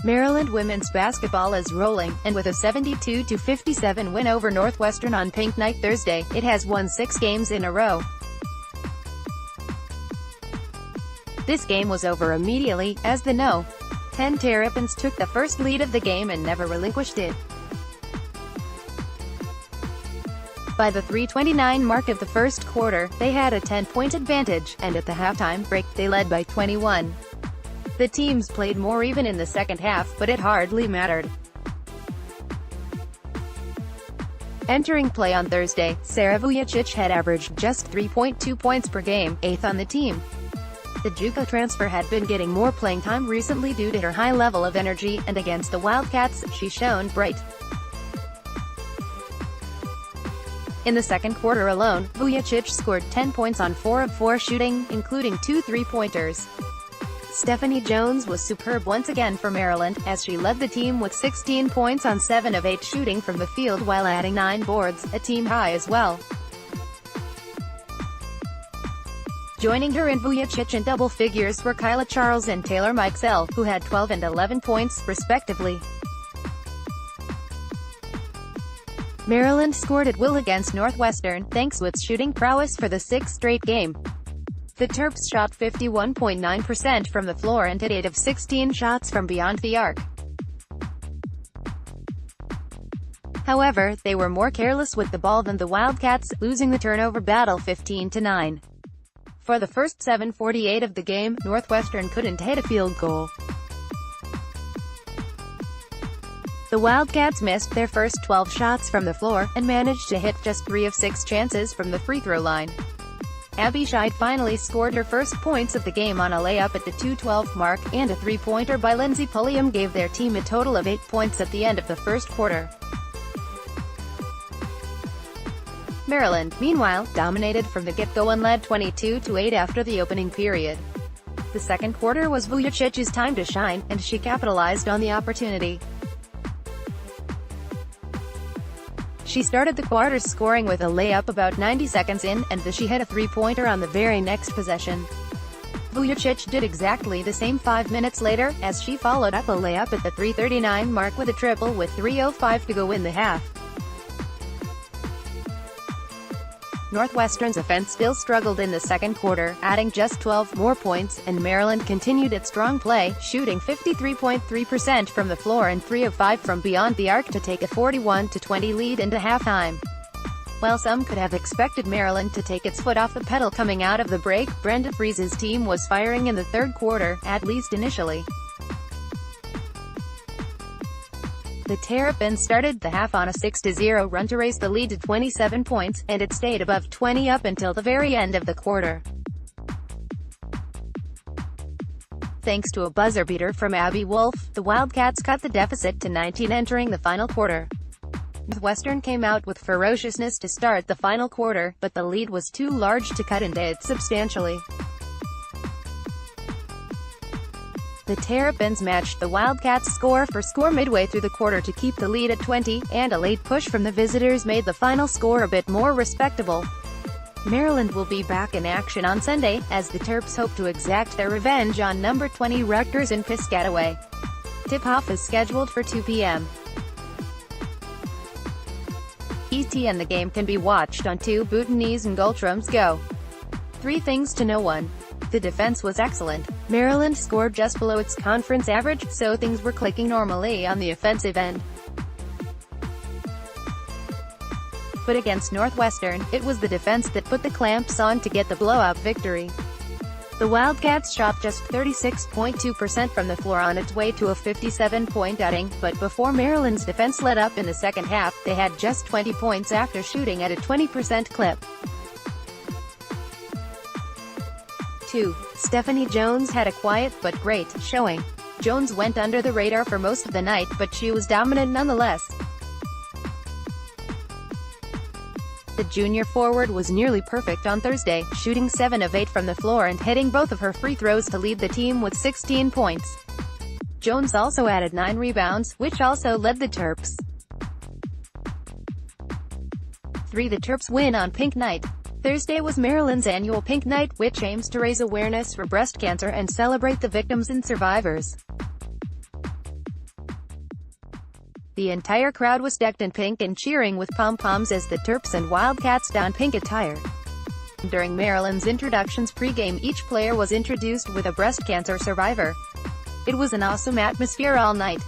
Maryland women's basketball is rolling, and with a 72-57 win over Northwestern on Pink Night Thursday, it has won 6 games in a row. This game was over immediately, as the No. 10 Terrapins took the first lead of the game and never relinquished it. By the 3:29 mark of the first quarter, they had a 10-point advantage, and at the halftime break, they led by 21. The teams played more even in the second half, but it hardly mattered. Entering play on Thursday, Sara Vujacic had averaged just 3.2 points per game, 8th on the team. The JUCO transfer had been getting more playing time recently due to her high level of energy, and against the Wildcats, she shone bright. In the second quarter alone, Vujacic scored 10 points on 4 of 4 shooting, including 2 3-pointers. Stephanie Jones was superb once again for Maryland, as she led the team with 16 points on 7 of 8 shooting from the field while adding 9 boards, a team high as well. Joining her in Vujacic in double figures were Kyla Charles and Taylor Mikesell, who had 12 and 11 points, respectively. Maryland scored at will against Northwestern, thanks to its shooting prowess for the 6th straight game. The Terps shot 51.9% from the floor and hit 8 of 16 shots from beyond the arc. However, they were more careless with the ball than the Wildcats, losing the turnover battle 15-9. For the first 7:48 of the game, Northwestern couldn't hit a field goal. The Wildcats missed their first 12 shots from the floor, and managed to hit just 3 of 6 chances from the free throw line. Abby Scheid finally scored her first points of the game on a layup at the 2:12 mark, and a 3-pointer by Lindsey Pulliam gave their team a total of 8 points at the end of the first quarter. Maryland, meanwhile, dominated from the get-go and led 22-8 after the opening period. The second quarter was Vujacic's time to shine, and she capitalized on the opportunity. She started the quarter scoring with a layup about 90 seconds in, and she hit a 3-pointer on the very next possession. Vujacic did exactly the same 5 minutes later, as she followed up a layup at the 3:39 mark with a triple with 3:05 to go in the half. Northwestern's offense still struggled in the second quarter, adding just 12 more points, and Maryland continued its strong play, shooting 53.3% from the floor and 3 of 5 from beyond the arc to take a 41-20 lead into halftime. While some could have expected Maryland to take its foot off the pedal coming out of the break, Brenda Frese's team was firing in the third quarter, at least initially. The Terrapins started the half on a 6-0 run to raise the lead to 27 points, and it stayed above 20 up until the very end of the quarter. Thanks to a buzzer beater from Abby Wolf, the Wildcats cut the deficit to 19 entering the final quarter. Northwestern came out with ferociousness to start the final quarter, but the lead was too large to cut into it substantially. The Terrapins matched the Wildcats' score-for-score midway through the quarter to keep the lead at 20, and a late push from the visitors made the final score a bit more respectable. Maryland will be back in action on Sunday, as the Terps hope to exact their revenge on number 20 Rutgers in Piscataway. Tip-off is scheduled for 2 p.m. ET, and the game can be watched on Two Bhutanese and Gultrums Go. 3 things to know. 1. The defense was excellent. Maryland scored just below its conference average, so things were clicking normally on the offensive end. But against Northwestern, it was the defense that put the clamps on to get the blowout victory. The Wildcats shot just 36.2% from the floor on its way to a 57-point outing, but before Maryland's defense let up in the second half, they had just 20 points after shooting at a 20% clip. 2. Stephanie Jones had a quiet but great showing. Jones went under the radar for most of the night, but she was dominant nonetheless. The junior forward was nearly perfect on Thursday, shooting 7 of 8 from the floor and hitting both of her free throws to lead the team with 16 points. Jones also added 9 rebounds, which also led the Terps. 3. The Terps win on Pink Night. Thursday was Maryland's annual Pink Night, which aims to raise awareness for breast cancer and celebrate the victims and survivors. The entire crowd was decked in pink and cheering with pom-poms as the Terps and Wildcats donned pink attire. During Maryland's introductions pregame, each player was introduced with a breast cancer survivor. It was an awesome atmosphere all night.